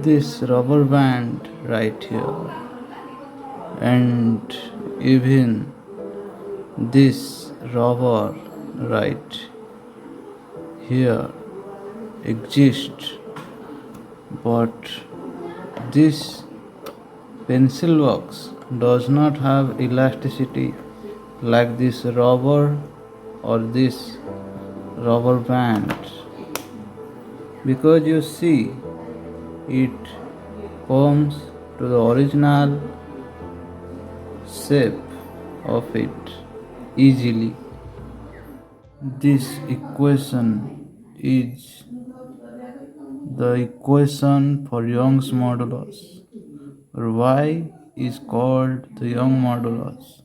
this rubber band right here, and even this rubber right here exists, but this pencil box does not have elasticity like this rubber or this rubber band, because you see it comes to the original shape of it easily. This equation is the equation for Young's modulus, or Y is called the Young modulus,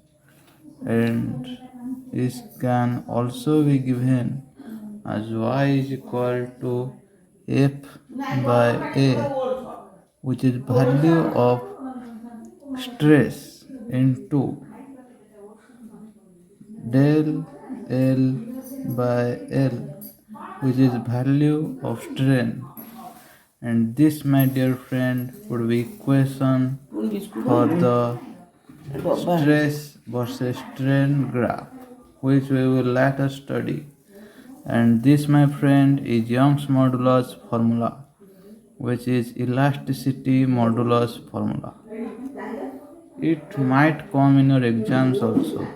and this can also be given as Y is equal to F by A, which is value of stress into del L by L, which is value of strain. And this, my dear friend, would be equation for the stress versus strain graph, which we will later study. And this, my friend, is Young's modulus formula, which is elasticity modulus formula. It might come in your exams also.